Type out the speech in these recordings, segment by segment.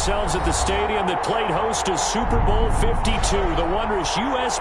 ourselves at the stadium that played host to Super Bowl 52, the wondrous U.S.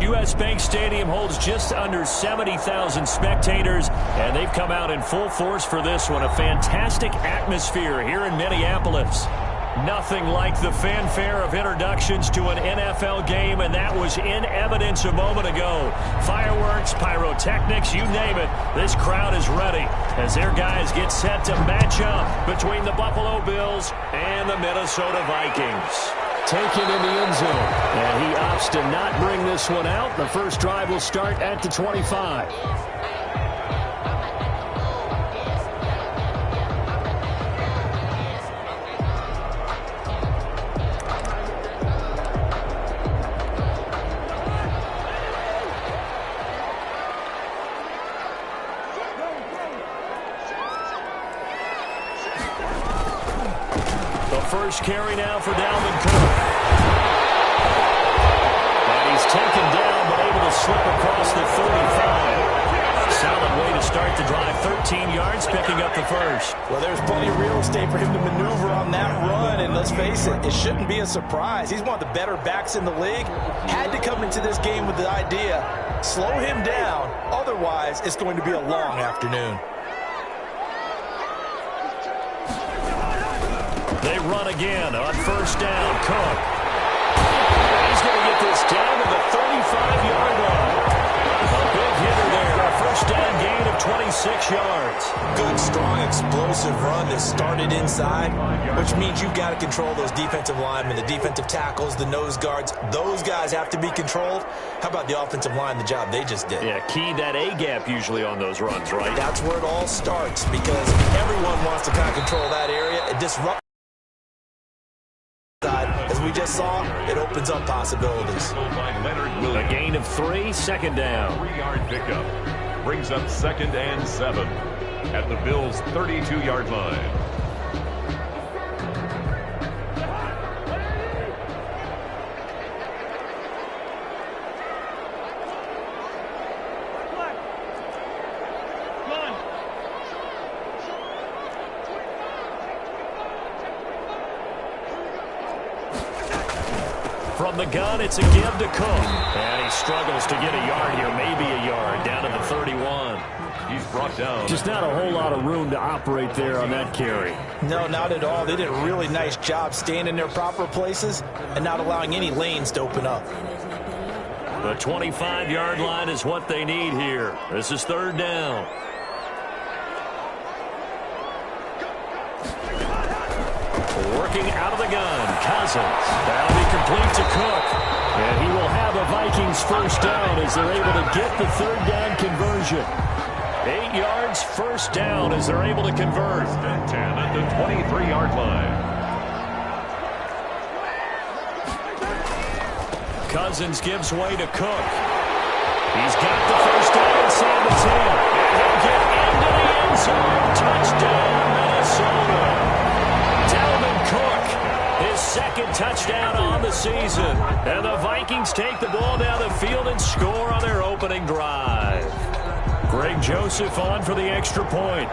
U.S. Bank Stadium holds just under 70,000 spectators, and they've come out in full force for this one. A fantastic atmosphere here in Minneapolis. Nothing like the fanfare of introductions to an NFL game, and that was in evidence a moment ago. Fireworks, pyrotechnics, you name it. This crowd is ready as their guys get set to match up between the Buffalo Bills and the Minnesota Vikings. Taken in the end zone, and he opts to not bring this one out. The first drive will start at the 25. First carry now for Dalvin Cook. And he's taken down, but able to slip across the 35. Solid way to start the drive. 13 yards, picking up the first. Well, there's plenty of real estate for him to maneuver on that run, and let's face it, it shouldn't be a surprise. He's one of the better backs in the league. Had to come into this game with the idea, slow him down, otherwise it's going to be a long afternoon. They run again on first down. Cook. He's going to get this down to the 35-yard line. A big hitter there. A first down gain of 26 yards. Good, strong, explosive run that started inside, which means you've got to control those defensive linemen, the defensive tackles, the nose guards. Those guys have to be controlled. How about the offensive line, the job they just did? Yeah, key that A-gap usually on those runs, right? That's where it all starts, because everyone wants to kind of control that area. It disrupts as we we just saw, it opens up possibilities. A gain of 3, second down. 3-yard pickup brings up 2nd and 7 at the Bills' 32-yard line. From the gun, it's a give to Cook. And he struggles to get a yard here, maybe a yard, down to the 31. He's brought down. Just not a whole lot of room to operate there on that carry. No, not at all. They did a really nice job staying in their proper places and not allowing any lanes to open up. The 25-yard line is what they need here. This is 3rd down. Working out of the gun, Cousins. That'll be complete to Cook. And he will have a Vikings first down as they're able to get the 3rd down conversion. 8 yards, first down as they're able to convert. 10 at the 23-yard line. Cousins gives way to Cook. He's got the first down inside the 10. And he'll get into the end zone. Touchdown, Minnesota. Cook, his 2nd touchdown on the season. And the Vikings take the ball down the field and score on their opening drive. Greg Joseph on for the extra point.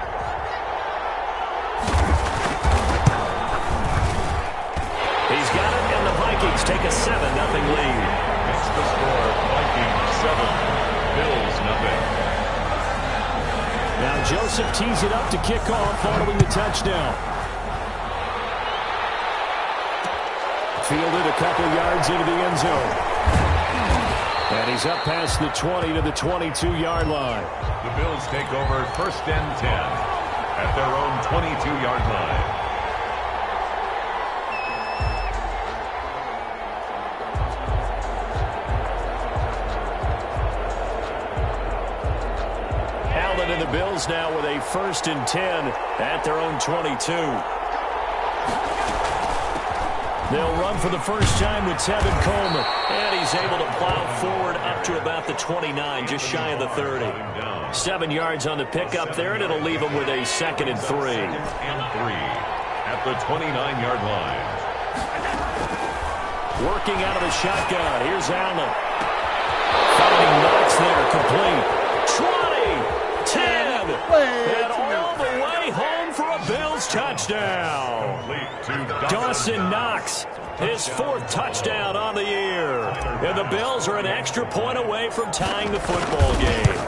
He's got it, and the Vikings take a 7-0 lead. It's the score, Vikings 7, Bills 0. Now Joseph tees it up to kick off following the touchdown. Fielded a couple yards into the end zone. And he's up past the 20 to the 22-yard line. The Bills take over 1st and 10 at their own 22-yard line. Allen and the Bills now with a 1st and 10 at their own 22. They'll run for the first time with Tevin Coleman. And he's able to plow forward up to about the 29, just shy of the 30. 7 yards on the pickup there, and it'll leave him with a 2nd and 3. 2nd and 3 at the 29-yard line. Working out of the shotgun. Here's Allen. Finding Knox there, complete. 20, 10, and all the way home for a Bills touchdown. Dawson Knox, his 4th touchdown on the year. And the Bills are an extra point away from tying the football game.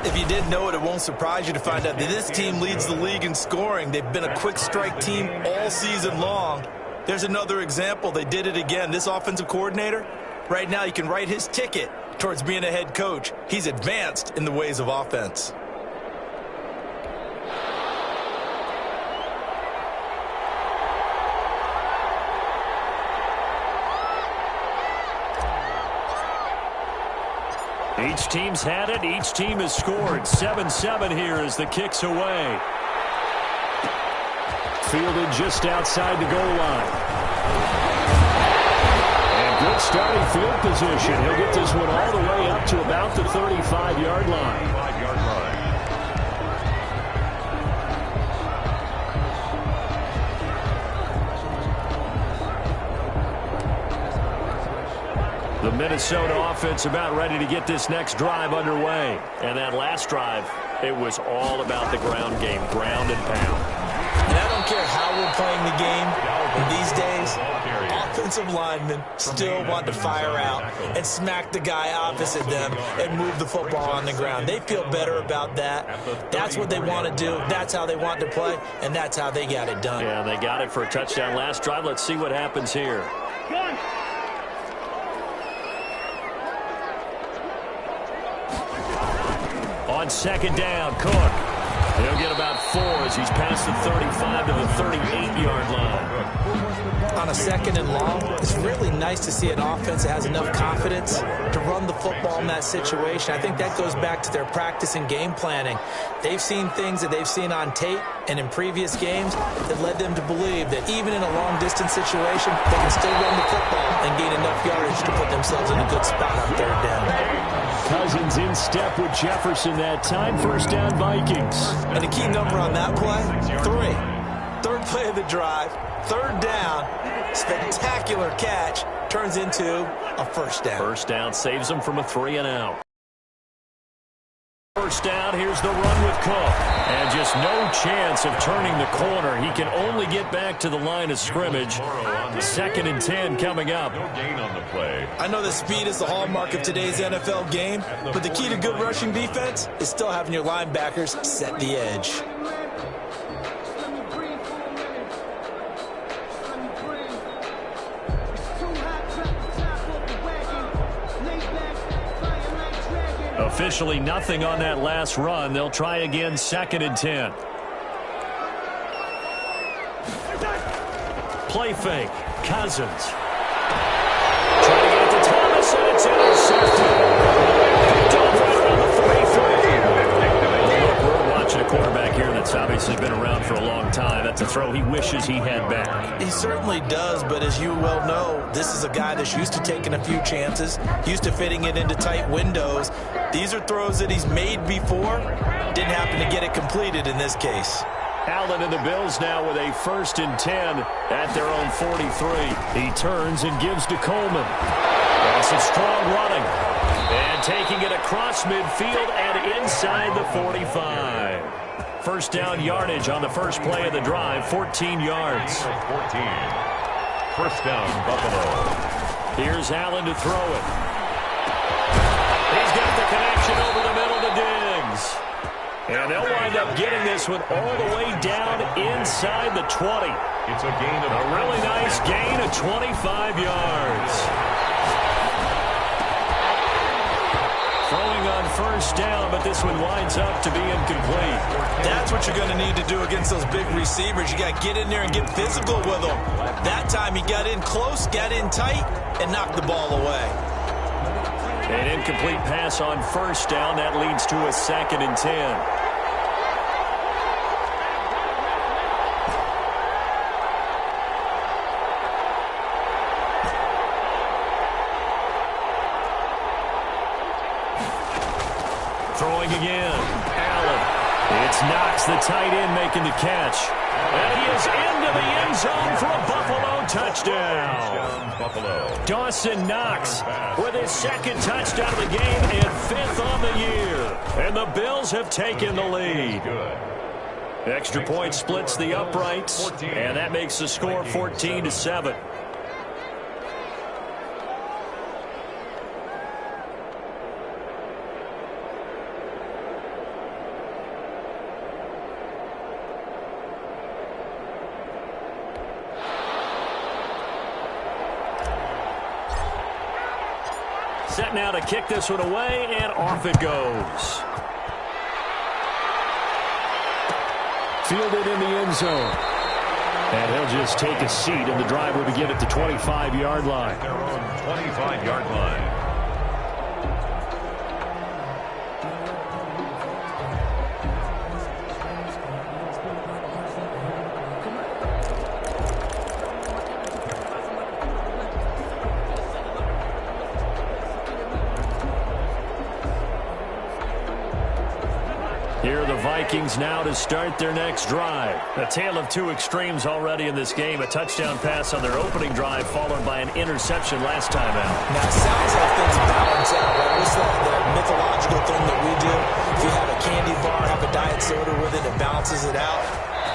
If you didn't know it, it won't surprise you to find out that this team leads the league in scoring. They've been a quick strike team all season long. There's another example. They did it again. This offensive coordinator, right now you can write his ticket towards being a head coach. He's advanced in the ways of offense. Each team's had it. Each team has scored. 7-7 here as the kick's away. Fielded just outside the goal line. And good starting field position. He'll get this one all the way up to about the 35-yard line. The Minnesota offense about ready to get this next drive underway. And that last drive, it was all about the ground game, ground and pound. And I don't care how we're playing the game these days, offensive linemen still want to fire out and smack the guy opposite them and move the football on the ground. They feel better about that. That's what they want to do. That's how they want to play, and that's how they got it done. Yeah, they got it for a touchdown last drive. Let's see what happens here. On 2nd down, Cook. He'll get about 4 as He's past the 35 to the 38-yard line. On a 2nd and long, it's really nice to see an offense that has enough confidence to run the football in that situation. I think that goes back to their practice and game planning. They've seen things that they've seen on tape and in previous games that led them to believe that even in a long-distance situation, they can still run the football and gain enough yardage to put themselves in a good spot on 3rd down. Cousins in step with Jefferson that time. 1st down, Vikings. And the key number on that play, 3. 3rd play of the drive, 3rd down, spectacular catch, turns into a 1st down. 1st down saves them from a 3-and-out. 1st down, here's the run with Cook. And just no chance of turning the corner. He can only get back to the line of scrimmage. 2nd and 10 coming up. No gain on the play. I know that speed is the hallmark of today's NFL game, but the key to good rushing defense is still having your linebackers set the edge. Officially nothing on that last run. They'll try again, 2nd and 10. Play fake. Cousins. Trying to get it to Thomas, and it's intercepted. Picked off right around the 43. Look, we're watching a quarterback here that's obviously been around for a long time. That's a throw he wishes he had back. He certainly does, but as you well know, this is a guy that's used to taking a few chances, used to fitting it into tight windows. These are throws that he's made before. Didn't happen to get it completed in this case. Allen and the Bills now with a 1st and 10 at their own 43. He turns and gives to Coleman. That's a strong running. And taking it across midfield and inside the 45. 1st down yardage on the first play of the drive, 14 yards. 14. 1st down, Buffalo. Here's Allen to throw it. He's got the connection over the middle to Diggs. And they'll wind up getting this one all the way down inside the 20. It's a gain of a really nice gain of 25 yards. Throwing on 1st down, but this one winds up to be incomplete. That's what you're going to need to do against those big receivers. You got to get in there and get physical with them. That time he got in close, got in tight, and knocked the ball away. An incomplete pass on 1st down. That leads to a 2nd and 10. Throwing again. Allen. It's Knox, the tight end, making the catch. And he is into the end zone for a Buffalo touchdown. Buffalo. Dawson Knox with his 2nd touchdown of the game and 5th on the year. And the Bills have taken the lead. Extra point splits the uprights, and that makes the score 14-7. Set now to kick this one away, and off it goes. Fielded in the end zone. And he'll just take a seat, and the drive will begin at the 25-yard line. Their own 25-yard line. Here are the Vikings now to start their next drive. A tale of two extremes already in this game. A touchdown pass on their opening drive followed by an interception last time out. Now, it sounds like things balance out, right? What's the mythological thing that we do? If you have a candy bar, have a diet soda with it, it balances it out.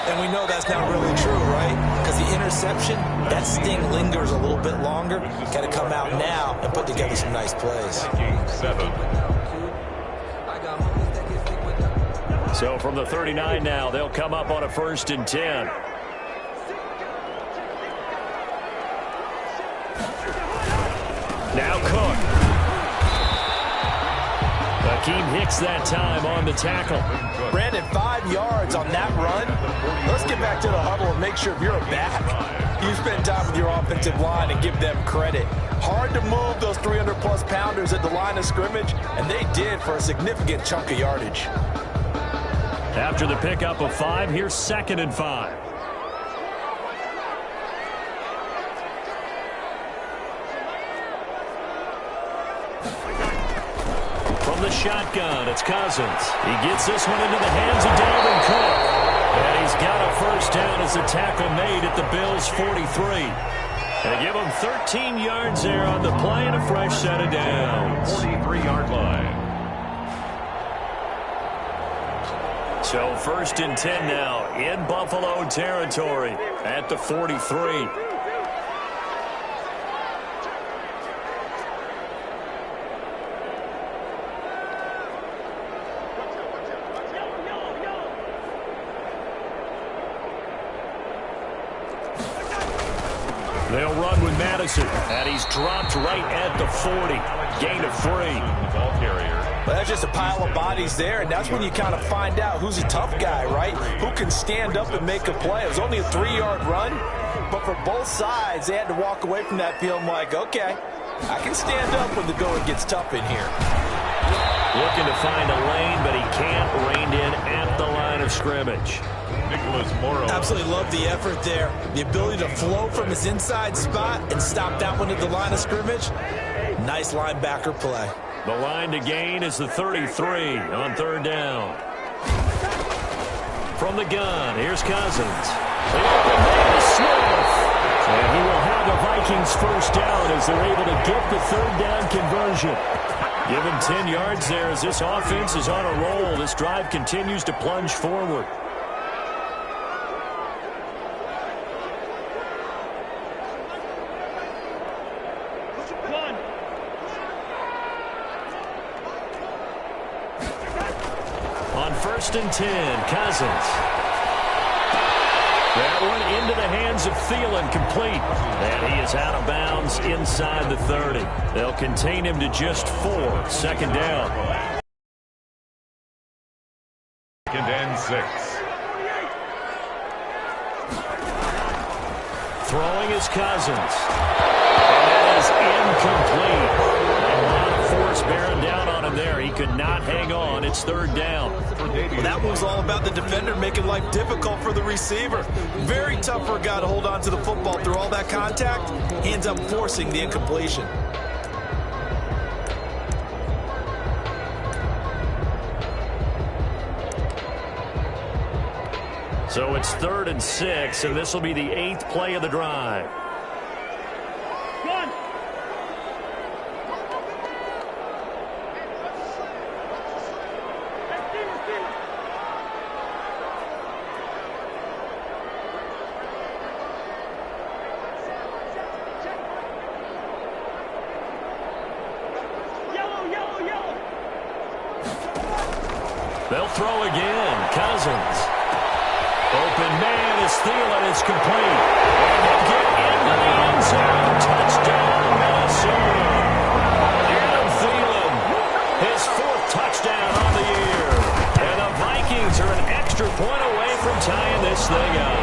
And we know that's not really true, right? Because the interception, that sting lingers a little bit longer. Got to come out now and put together some nice plays. 7. So from the 39 now, they'll come up on a 1st and 10. Now Cook. The Hakeem Hicks that time on the tackle. Brandon, 5 yards on that run. Let's get back to the huddle and make sure if you're a back, you spend time with your offensive line and give them credit. Hard to move those 300-plus pounders at the line of scrimmage, and they did for a significant chunk of yardage. After the pickup of 5, here's 2nd and 5. From the shotgun, it's Cousins. He gets this one into the hands of Dalvin Cook. And he's got a first down as the tackle made at the Bills' 43. They give him 13 yards there on the play and a fresh set of downs. 43-yard line. So 1st and 10 now in Buffalo territory at the 43. They'll run with Madison, and he's dropped right at the 40. Gain of 3. Ball carrier. But that's just a pile of bodies there, and that's when you kind of find out who's a tough guy, right? Who can stand up and make a play. It was only a 3-yard run, but for both sides, they had to walk away from that feeling like, okay, I can stand up when the going gets tough in here. Looking to find a lane, but he can't. Reined in at the line of scrimmage. Absolutely love the effort there. The ability to flow from his inside spot and stop that one at the line of scrimmage. Nice linebacker play. The line to gain is the 33 on 3rd down. From the gun, here's Cousins. The open man is Smith. And he will have the Vikings first down as they're able to get the 3rd down conversion. Give him 10 yards there as this offense is on a roll. This drive continues to plunge forward. On 1st and 10, Cousins. That one into the hands of Thielen, complete. And he is out of bounds inside the 30. They'll contain him to just 4. 2nd down. 2nd and 6. Throwing is Cousins. And that is incomplete. A lot of force bearing down on him there. He could not hang on. It's 3rd down. Well, that was all about the defender making life difficult for the receiver. Very tough for a guy to hold on to the football through all that contact. He ends up forcing the incompletion. So it's 3rd and 6, and this will be the 8th play of the drive. They'll throw again. Cousins. Open man is Thielen. It's complete. And they'll get into the end zone. Touchdown, Minnesota. Adam Thielen, his 4th touchdown on the year. And the Vikings are an extra point away from tying this thing up.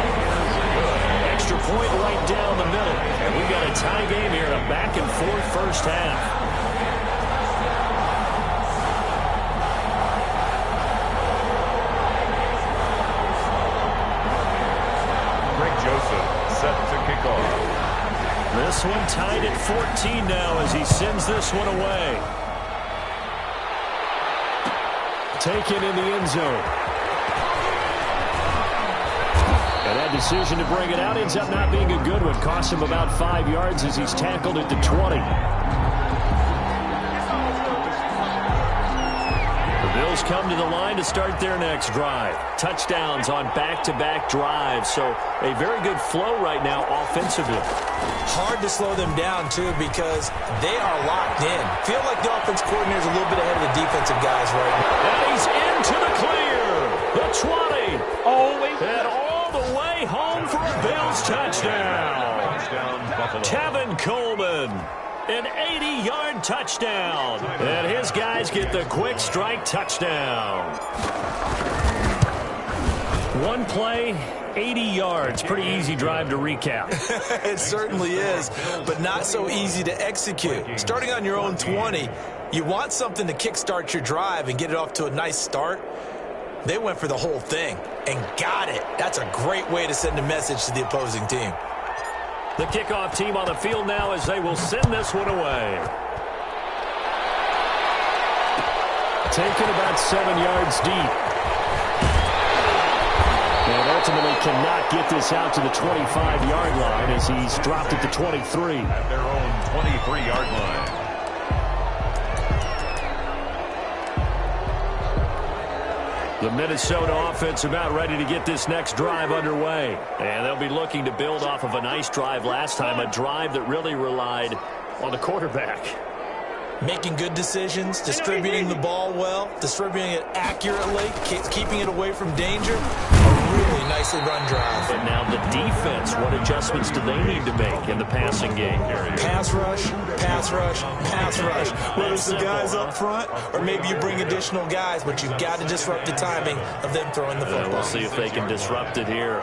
Extra point right down the middle. And we've got a tie game here, a back-and-forth first half. Set to kick off. This one tied at 14 now as he sends this one away. Taken in the end zone. And that decision to bring it out ends up not being a good one. Costs him about 5 yards as he's tackled at the 20. Bills come to the line to start their next drive. Touchdowns on back-to-back drives, so a very good flow right now offensively. Hard to slow them down, too, because they are locked in. Feel like the offense coordinator is a little bit ahead of the defensive guys right now. And he's into the clear. The 20. And all the way home for a Bills touchdown. Tevin Coleman An 80-yard touchdown. And his guys get the quick strike touchdown. One play, 80 yards. Pretty easy drive to recap. It certainly is, but not so easy to execute. Starting on your own 20, you want something to kickstart your drive and get it off to a nice start. They went for the whole thing and got it. That's a great way to send a message to the opposing team. The kickoff team on the field now as they will send this one away. Taken about 7 yards deep. And ultimately cannot get this out to the 25-yard line as he's dropped at the 23. At their own 23-yard line. The Minnesota offense about ready to get this next drive underway. And they'll be looking to build off of a nice drive last time, a drive that really relied on the quarterback. Making good decisions, distributing the ball well, distributing it accurately, keeping it away from danger. A really nicely run drive. But now the defense, what adjustments do they need to make in the passing game? Pass rush, pass rush, pass rush. Whether it's the guys up front or maybe you bring additional guys, but you've got to disrupt the timing of them throwing the football. We'll see if they can disrupt it here.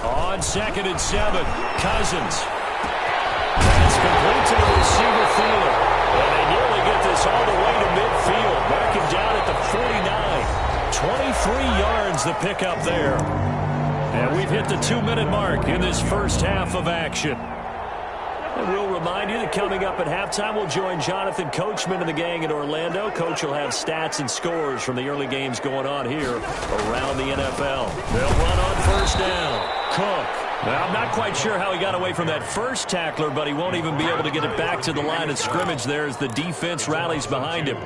On 2nd and 7, Cousins. It's complete to the receiver fielder. And they nearly get this all the way to midfield. Mark him down at the 49. 23 yards the pickup there. And we've hit the 2-minute mark in this first half of action. And we'll remind you that coming up at halftime, we'll join Jonathan Coachman and the gang in Orlando. Coach will have stats and scores from the early games going on here around the NFL. They'll run on first down. Cook. Now, I'm not quite sure how he got away from that first tackler, but he won't even be able to get it back to the line of scrimmage there as the defense rallies behind him.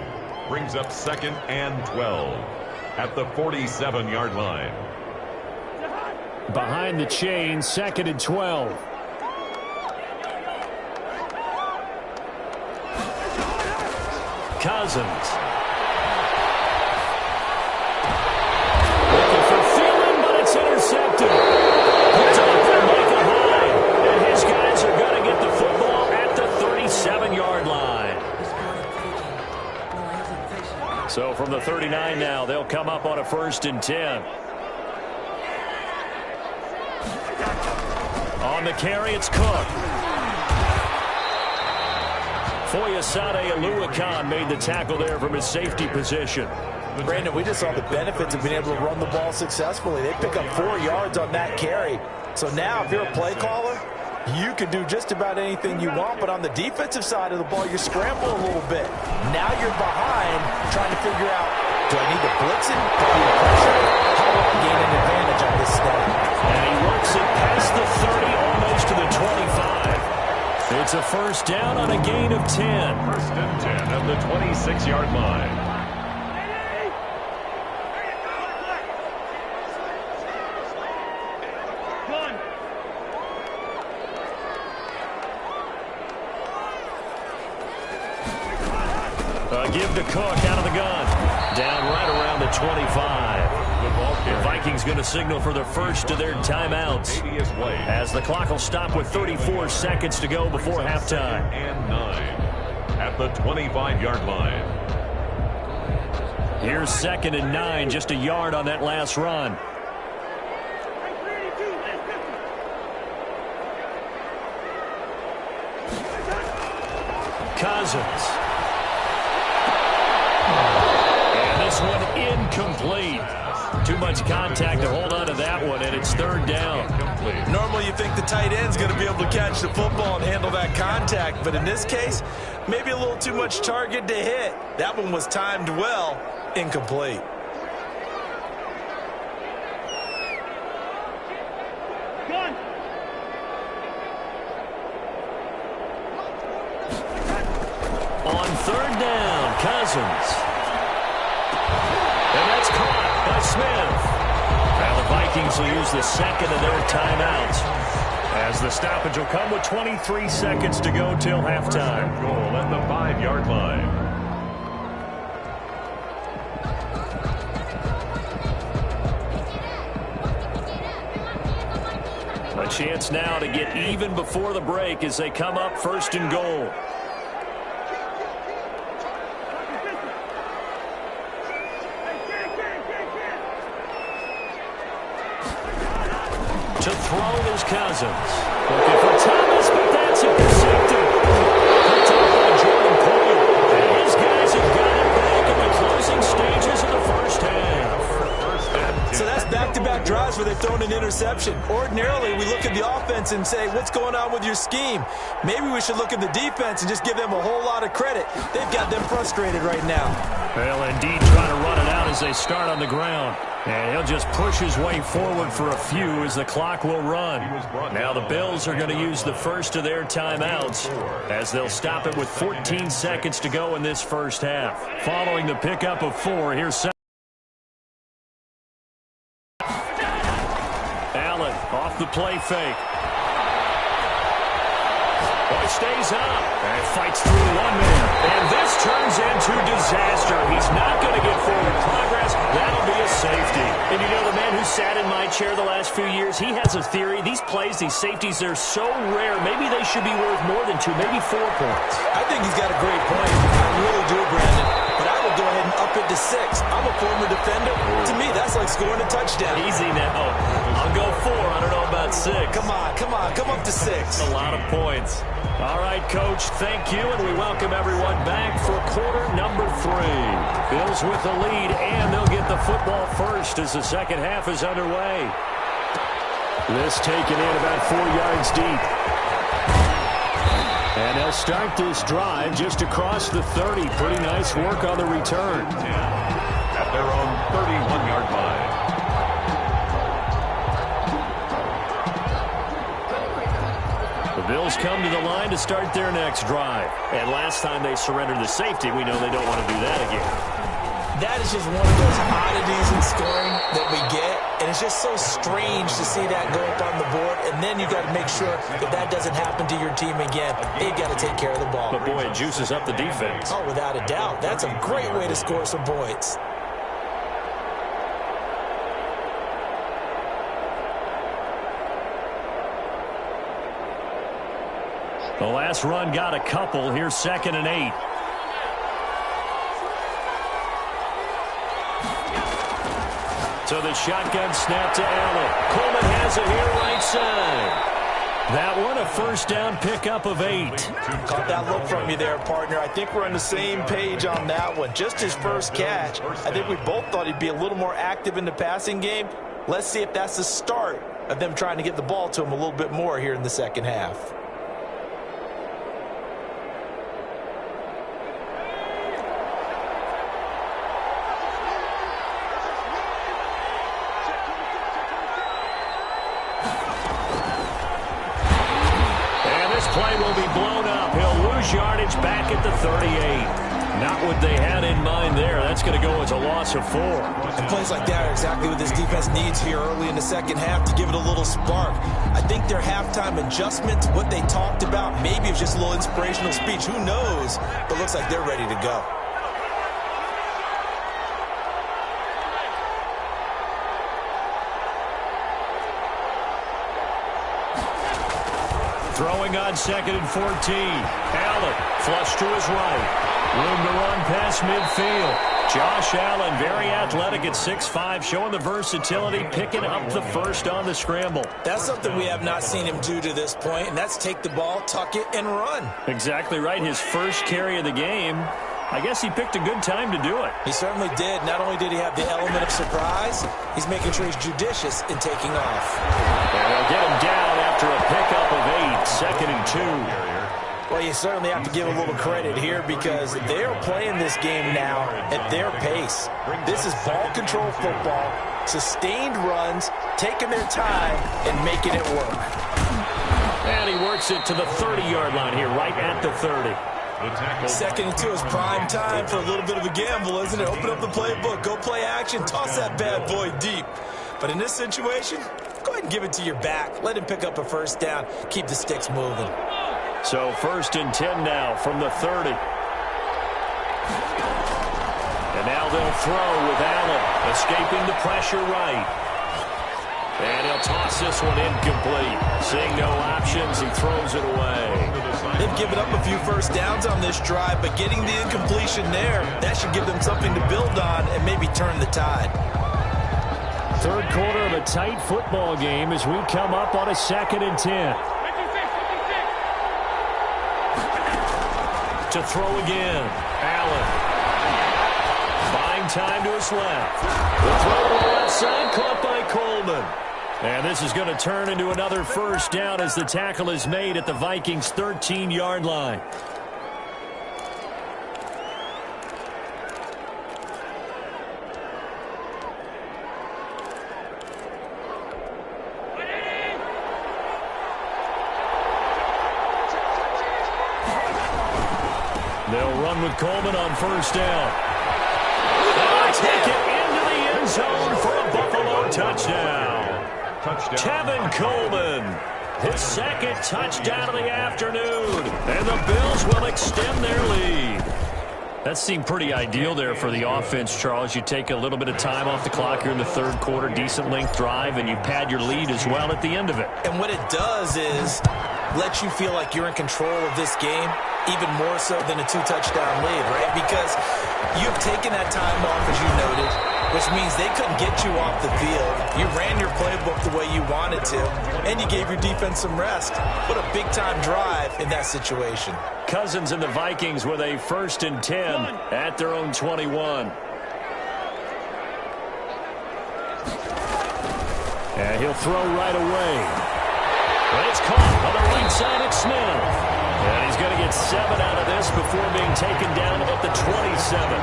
Brings up 2nd and 12 at the 47-yard line. Behind the chain, 2nd and 12. Cousins. Looking for Thielen, but it's intercepted. Picked off by Michael Hyde. And his guys are going to get the football at the 37-yard line. So from the 39 now, they'll come up on a 1st and 10. On the carry, it's Cook. Foyesade Aluakan made the tackle there from his safety position. Brandon, we just saw the benefits of being able to run the ball successfully. They pick up 4 yards on that carry. So now if you're a play caller, you can do just about anything you want. But on the defensive side of the ball, you're scrambling a little bit. Now you're behind trying to figure out, do I need to blitz him? Do I need to pressure? How do I gain an advantage on this snap? And he works it past the 30, almost to the 25. It's a first down on a gain of 10. 1st and 10 at the 26-yard line. Give to Cook out of the gun. Down right around the 25. The Vikings going to signal for the first of their timeouts as the clock will stop with 34 seconds to go before halftime. And 9 at the 25-yard line. Here's 2nd and 9, just a yard on that last run. Cousins. And this one incomplete. Too much contact to hold on to that one, and it's 3rd down. Normally you think the tight end's going to be able to catch the football and handle that contact, but in this case, maybe a little too much target to hit. That one was timed well, incomplete. On 3rd down, Cousins. And that's caught by Smith. Now the Vikings will use the 2nd of their timeouts as the stoppage will come with 23 seconds to go till halftime. Goal at the 5-yard line. chance now to get even before the break as they come up first and goal. To throw is Cousins. Looking for Thomas, but that's intercepted. Picked up by Jordan Poyer. And his guys have got it back in the closing stages of the first half. So that's back-to-back drives where they've thrown an interception. Ordinarily, we look at the offense and say, what's going on with your scheme? Maybe we should look at the defense and just give them a whole lot of credit. They've got them frustrated right now. Well, indeed, trying to run it out as they start on the ground. And he'll just push his way forward for a few as the clock will run. Now the Bills are going to use the first of their timeouts as they'll stop it with 14 seconds to go in this first half. Following the pickup of 4, here's Allen off the play fake. Boy stays up and fights through one man. And this turns into disaster. He's not going to get forward progress. That'll be a safety. And you know, the man who sat in my chair the last few years, he has a theory. These plays, these safeties, they're so rare. Maybe they should be worth more than 2, maybe 4 points. I think he's got a great point. I really do, Brandon. But I would go ahead and up it to 6. I'm a former defender. To me, that's like scoring a touchdown. Easy now. I'll go 4. I don't know about 6. Come on. Come up to 6. A lot of points. All right, Coach, thank you, and we welcome everyone back for quarter number 3. Bills with the lead, and they'll get the football first as the second half is underway. This taken in about 4 yards deep. And they'll start this drive just across the 30. Pretty nice work on the return. At their own 31-yard line. The Bills come to the line to start their next drive. And last time they surrendered the safety, we know they don't want to do that again. That is just one of those oddities in scoring that we get. And it's just so strange to see that go up on the board. And then you got to make sure that that doesn't happen to your team again. They've got to take care of the ball. But, boy, it juices up the defense. Oh, without a doubt. That's a great way to score some points. The last run got a couple. Here's 2nd and 8. So the shotgun snap to Allen. Coleman has it here right side. That one, a first down pickup of 8. Caught that look from you there, partner. I think we're on the same page on that one. Just his first catch. I think we both thought he'd be a little more active in the passing game. Let's see if that's the start of them trying to get the ball to him a little bit more here in the second half. Play will be blown up. He'll lose yardage back at the 38. Not what they had in mind there. That's going to go as a loss of 4. And plays like that are exactly what this defense needs here early in the second half to give it a little spark. I think their halftime adjustment to what they talked about, maybe it was just a little inspirational speech. Who knows? But looks like they're ready to go. Throwing on 2nd and 14. Allen flush to his right. Room to run past midfield. Josh Allen, very athletic at 6'5", showing the versatility, picking up the first on the scramble. That's something we have not seen him do to this point, and that's take the ball, tuck it, and run. Exactly right. His first carry of the game. I guess he picked a good time to do it. He certainly did. Not only did he have the element of surprise, he's making sure he's judicious in taking off. And they'll get him down after a pickup of 8, 2nd and 2. Well, you certainly have to give a little credit here because they're playing this game now at their pace. This is ball control football, sustained runs, taking their time, and making it work. And he works it to the 30-yard line here, right at the 30. 2nd and 2 is prime time for a little bit of a gamble, isn't it? Open up the playbook, go play action, toss that bad boy deep. But in this situation, go ahead and give it to your back. Let him pick up a first down. Keep the sticks moving. So 1st and 10 now from the 30. And now they'll throw with Allen, escaping the pressure right. And he'll toss this one incomplete. Seeing no options, he throws it away. They've given up a few first downs on this drive, but getting the incompletion there, that should give them something to build on and maybe turn the tide. Third quarter of a tight football game as we come up on a 2nd and 10. To throw again. Allen. Buying time to his left. The throw to the left side, caught by Coleman. And this is going to turn into another first down as the tackle is made at the Vikings' 13-yard line. They'll run with Coleman on first down. They'll take it into the end zone for a Buffalo touchdown. Kevin Coleman, his 2nd touchdown of the afternoon. And the Bills will extend their lead. That seemed pretty ideal there for the offense, Charles. You take a little bit of time off the clock here in the third quarter, decent length drive, and you pad your lead as well at the end of it. And what it does is let you feel like you're in control of this game, even more so than a 2-touchdown lead, right? Because you've taken that time off, as you noted, which means they couldn't get you off the field. You ran your playbook the way you wanted to, and you gave your defense some rest. What a big-time drive in that situation. Cousins and the Vikings with a 1st and 10 at their own 21. And he'll throw right away. But it's caught on the right side of Smith. And he's going to get 7 out of this before being taken down at the 27.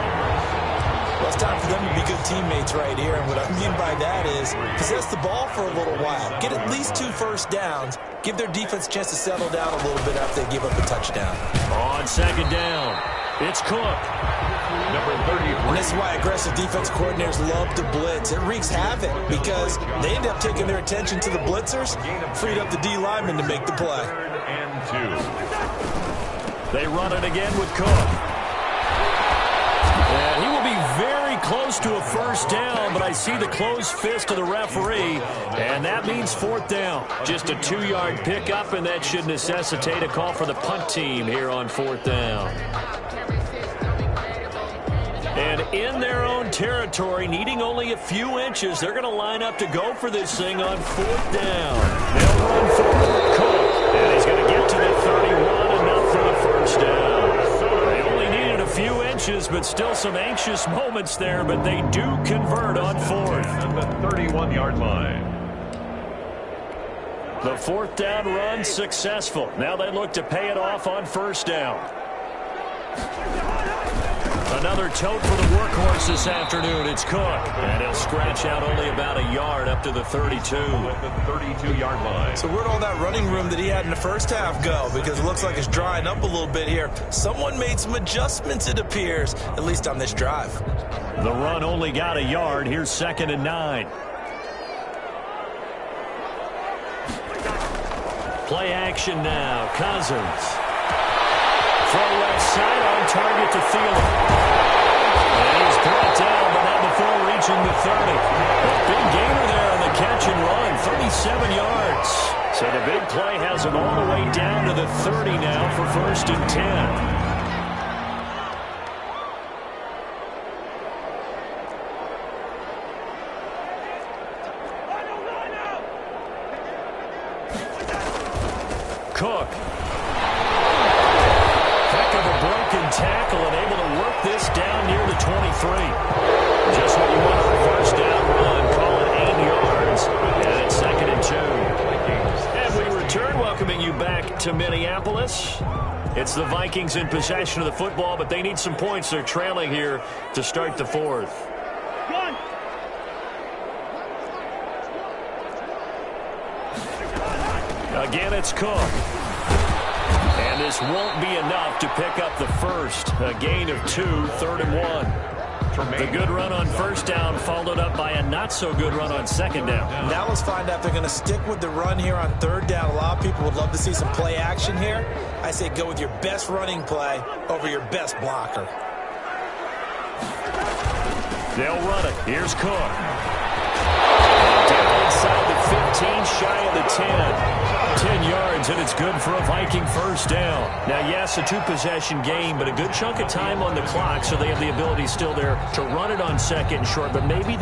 Well, it's time for them to be good teammates right here. And what I mean by that is possess the ball for a little while. Get at least 2 first downs. Give their defense a chance to settle down a little bit after they give up a touchdown. On 2nd down, it's Cook. Number 33. And this is why aggressive defense coordinators love to blitz. It wreaks havoc because they end up taking their attention to the blitzers, freed up the D lineman to make the play. 3rd and 2. They run it again with Cook. And he will be very close to a first down, but I see the closed fist of the referee, and that means 4th down. Just a 2-yard pickup, and that should necessitate a call for the punt team here on 4th down. And in their own territory, needing only a few inches, they're going to line up to go for this thing on 4th down. They'll run for Cook, and he's going to get to the 31, enough for the first down. They only needed a few inches, but still some anxious moments there, but they do convert on 4th. At the 31-yard line. The 4th down run successful. Now they look to pay it off on first down. Another tote for the workhorse this afternoon. It's Cook. And he'll scratch out only about a yard up to the 32. At the 32-yard line. So where'd all that running room that he had in the first half go? Because it looks like it's drying up a little bit here. Someone made some adjustments, it appears, at least on this drive. The run only got a yard. Here's 2nd and 9. Play action now. Cousins. From left side on target to Thielen. And he's brought down, but not before reaching the 30. A big gainer there on the catch and run, 37 yards. So the big play has him all the way down to the 30 now for 1st and 10. Cook. Heck of a broken tackle and able to work this down near the 23. Just what you want on a first down run. Call it 8 yards. And it's 2nd and 2. And we return, welcoming you back to Minneapolis. It's the Vikings in possession of the football, but they need some points. They're trailing here to start the 4th. Again, it's Cook. And this won't be enough to pick up the first. A gain of 2, 3rd and 1. The good run on first down followed up by a not-so-good run on 2nd down. Now let's find out if they're going to stick with the run here on 3rd down. A lot of people would love to see some play action here. I say go with your best running play over your best blocker. They'll run it. Here's Cook. Down inside the 15, shy of the 10. 10 yards, and it's good for a Viking first down. Now, yes, a two-possession game, but a good chunk of time on the clock, so they have the ability still there to run it on second and short, but maybe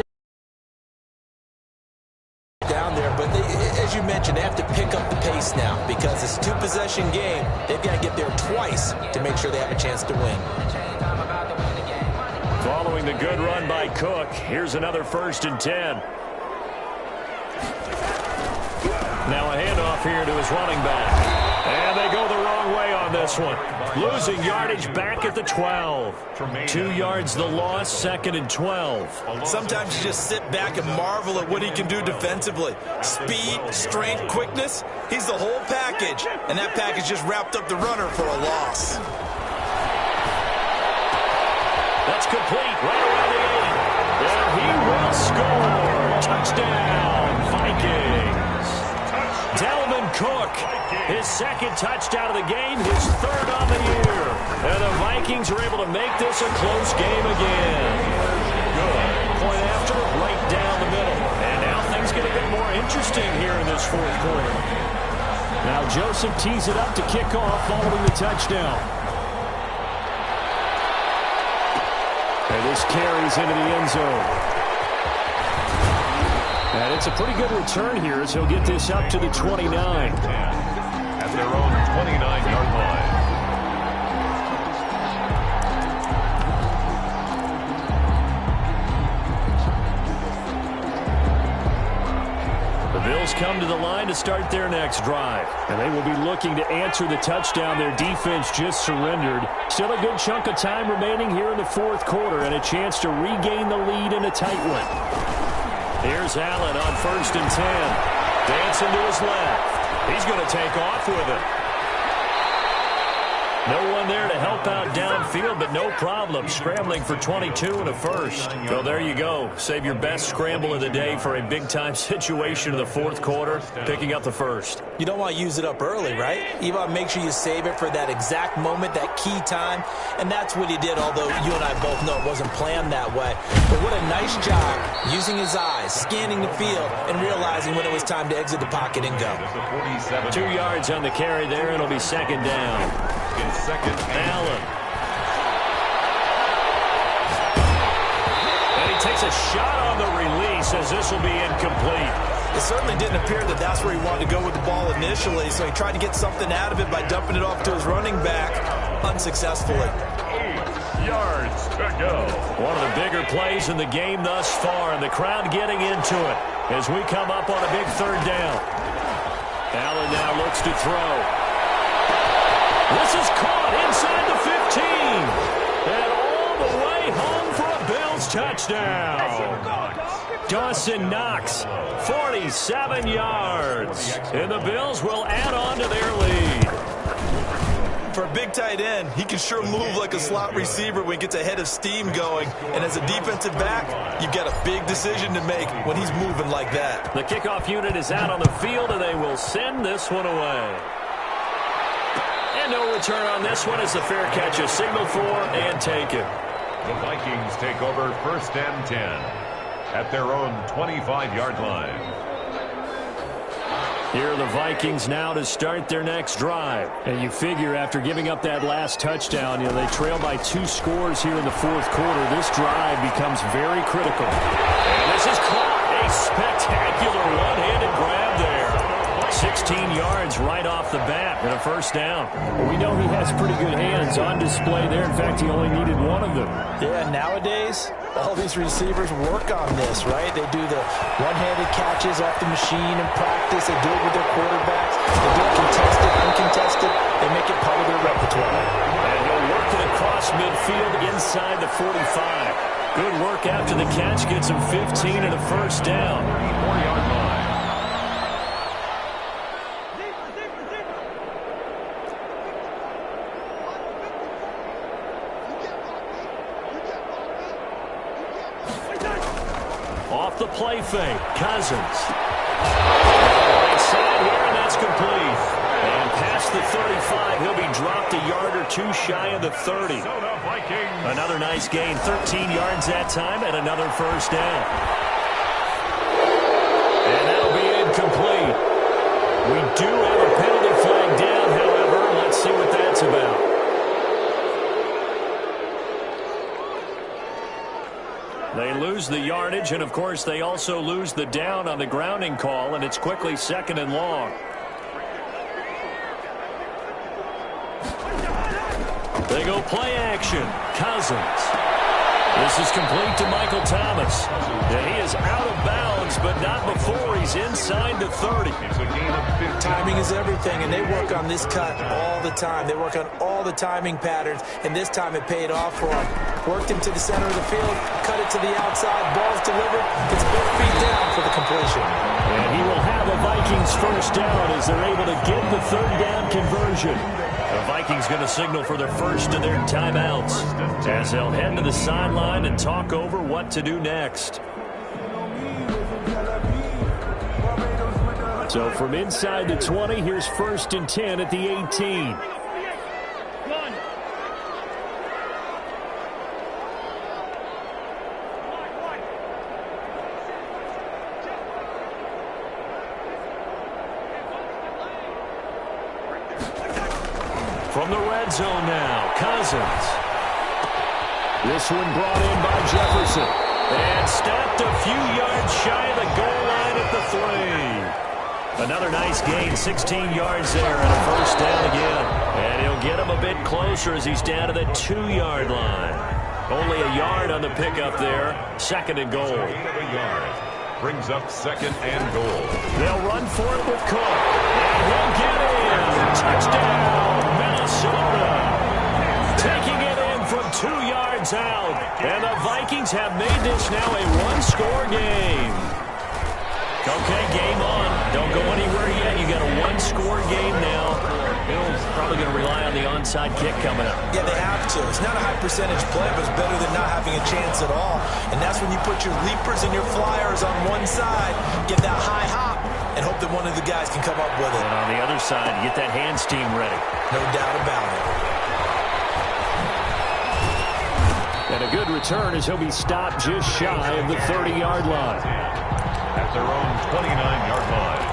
down there, but as you mentioned, they have to pick up the pace now because it's a two-possession game. They've got to get there twice to make sure they have a chance to win. Following the good run by Cook, here's another 1st and 10. Now a handoff here to his running back. And they go the wrong way on this one. Losing yardage back at the 12. 2 yards the loss, 2nd and 12. Sometimes you just sit back and marvel at what he can do defensively. Speed, strength, quickness. He's the whole package. And that package just wrapped up the runner for a loss. That's complete right around the 8. And he will score. Touchdown, Vikings. Dalvin Cook, his 2nd touchdown of the game, his 3rd on the year. And the Vikings are able to make this a close game again. Good. Point after, right down the middle. And now things get a bit more interesting here in this 4th quarter. Now Joseph tees it up to kick off following the touchdown. And this carries into the end zone. And it's a pretty good return here as he'll get this up to the 29. At their own 29-yard line. The Bills come to the line to start their next drive. And they will be looking to answer the touchdown their defense just surrendered. Still a good chunk of time remaining here in the 4th quarter and a chance to regain the lead in a tight one. Here's Allen on 1st and 10. Dancing to his left. He's going to take off with it. No one there to help out downfield, but no problem. Scrambling for 22 and a first. Well, there you go. Save your best scramble of the day for a big-time situation in the 4th quarter, picking up the first. You don't want to use it up early, right? You want to make sure you save it for that exact moment, that key time. And that's what he did, although you and I both know it wasn't planned that way. But what a nice job using his eyes, scanning the field, and realizing when it was time to exit the pocket and go. 2 yards on the carry there, and it'll be 2nd down. Allen. And he takes a shot on the release as this will be incomplete. It certainly didn't appear that that's where he wanted to go with the ball initially, so he tried to get something out of it by dumping it off to his running back unsuccessfully. 8 yards to go. One of the bigger plays in the game thus far, and the crowd getting into it as we come up on a big 3rd down. Allen now looks to throw. This is caught inside the 15. And all the way home for a Bills touchdown. Dawson Knox, 47 yards. And the Bills will add on to their lead. For a big tight end, he can sure move like a slot receiver when he gets a head of steam going. And as a defensive back, you've got a big decision to make when he's moving like that. The kickoff unit is out on the field, and they will send this one away. No return on this one as the fair catch is signaled for and taken. The Vikings take over 1st and 10 at their own 25-yard line. Here are the Vikings now to start their next drive. And you figure after giving up that last touchdown, they trail by 2 scores here in the 4th quarter. This drive becomes very critical. And this is caught. A spectacular one-handed grab there. 16 yards right off the bat and a 1st down. We know he has pretty good hands on display there. In fact, he only needed one of them. Yeah, nowadays, all these receivers work on this, right? They do the one-handed catches off the machine in practice. They do it with their quarterbacks. They do it contested, uncontested. They make it part of their repertoire. And he'll work it across midfield inside the 45. Good work after the catch. Gets him 15 and a 1st down. 4-yard line. Off the play fake, Cousins. Right side here, and that's complete. And past the 35, he'll be dropped a yard or 2 shy of the 30. Another nice gain, 13 yards that time, and another 1st down. And that'll be incomplete. We do have a penalty flag down, however. Let's see what that's about. They lose the yardage, and, of course, they also lose the down on the grounding call, and it's quickly 2nd and long. They go play action. Cousins. This is complete to Michael Thomas. And he is out of bounds, but not before he's inside the 30. Timing is everything, and they work on this cut all the time. They work on all the timing patterns, and this time it paid off for him. Worked him to the center of the field, cut it to the outside, ball's delivered. It's both feet down for the completion. And he will have a Vikings first down as they're able to get the 3rd down conversion. The Vikings going to signal for the first of their timeouts as they'll head to the sideline and talk over what to do next. So from inside the 20, here's 1st and 10 at the 18. From the red zone now, Cousins. This one brought in by Jefferson. And stopped a few yards shy of the goal line at the 3. Another nice gain, 16 yards there, and a first down again. And he'll get him a bit closer as he's down to the 2-yard line. Only a yard on the pickup there, 2nd and goal. Brings up 2nd and goal. They'll run for it with Cook. And he'll get in. Touchdown, Minnesota. Taking it in from 2 yards out. And the Vikings have made this now a 1-score game. Okay, game on. Don't go anywhere yet. You got a 1-score game now. Bill's probably going to rely on the onside kick coming up. Yeah, they have to. It's not a high-percentage play, but it's better than not having a chance at all. And that's when you put your leapers and your flyers on one side, get that high hop, and hope that one of the guys can come up with it. And on the other side, get that hands team ready. No doubt about it. And a good return as he'll be stopped just shy of the 30-yard line. At their own 29-yard line.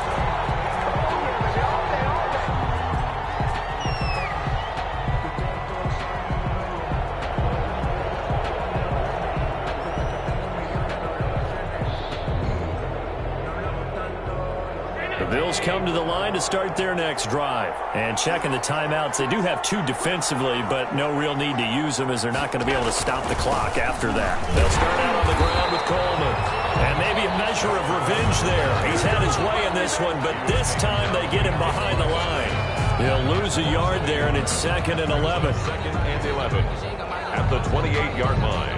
The Bills come to the line to start their next drive. And checking the timeouts, they do have 2 defensively, but no real need to use them as they're not going to be able to stop the clock after that. They'll start out on the ground with Coleman. And maybe a measure of revenge there. He's had his way in this one, but this time they get him behind the line. He'll lose a yard there, and it's 2nd and 11. 2nd and 11 at the 28-yard line.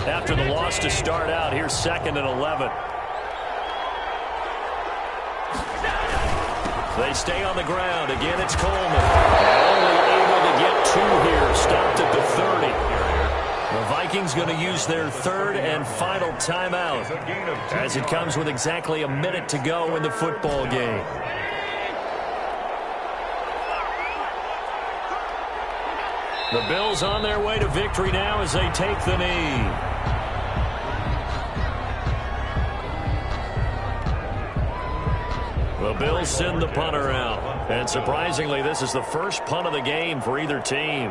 After the loss to start out, here's 2nd and 11. They stay on the ground. Again, it's Coleman. Only able to get 2 here. Stopped at the 30. The Vikings going to use their 3rd and final timeout as it comes with exactly a minute to go in the football game. The Bills on their way to victory now as they take the knee. The Bills send the punter out. And surprisingly, this is the first punt of the game for either team.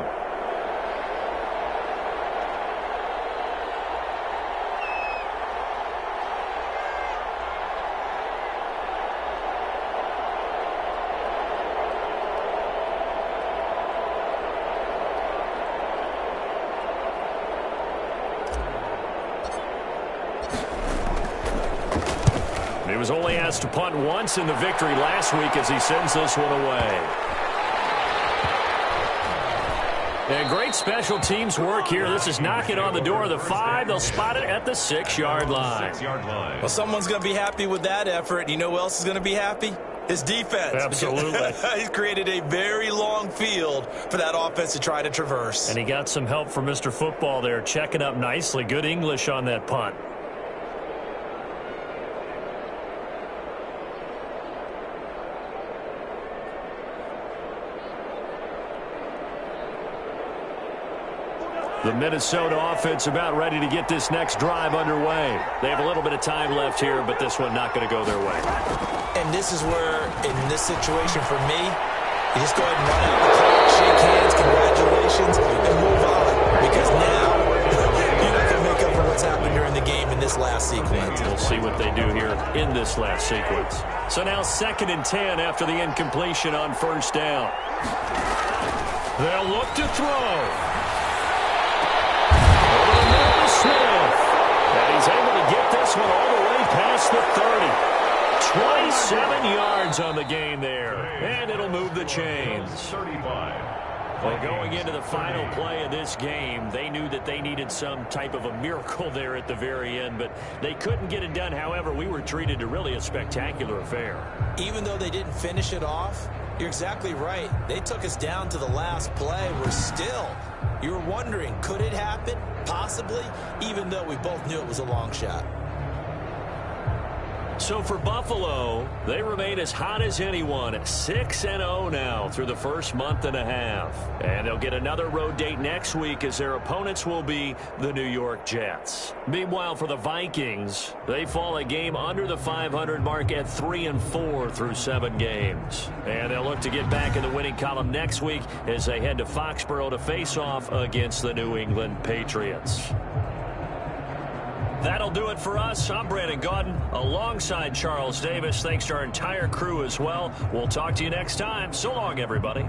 He was only asked to punt once in the victory last week as he sends this one away. And great special teams work here. This is knocking on the door of the 5. They'll spot it at the 6-yard line. 6-yard line. Well, someone's going to be happy with that effort. You know who else is going to be happy? His defense. Absolutely. He's created a very long field for that offense to try to traverse. And he got some help from Mr. Football there, checking up nicely. Good English on that punt. The Minnesota offense about ready to get this next drive underway. They have a little bit of time left here, but this one not going to go their way. And this is where, in this situation for me, you just go ahead and run out the clock, shake hands, congratulations, and move on. Because now, you're not going to make up for what's happened during the game in this last sequence. We'll see what they do here in this last sequence. So now 2nd and 10 after the incompletion on 1st down. They'll look to throw. Smith, and he's able to get this one all the way past the 30. 27 yards on the game there, and it'll move the chains. 35. Well, going into the final play of this game, they knew that they needed some type of a miracle there at the very end, but they couldn't get it done. However, we were treated to really a spectacular affair. Even though they didn't finish it off, you're exactly right. They took us down to the last play. We're still, you were wondering, could it happen? Possibly, even though we both knew it was a long shot. So for Buffalo, they remain as hot as anyone at 6-0 now through the first month and a half. And they'll get another road date next week as their opponents will be the New York Jets. Meanwhile, for the Vikings, they fall a game under the 500 mark at 3-4 through 7 games. And they'll look to get back in the winning column next week as they head to Foxborough to face off against the New England Patriots. That'll do it for us. I'm Brandon Gaudin alongside Charles Davis. Thanks to our entire crew as well. We'll talk to you next time. So long, everybody.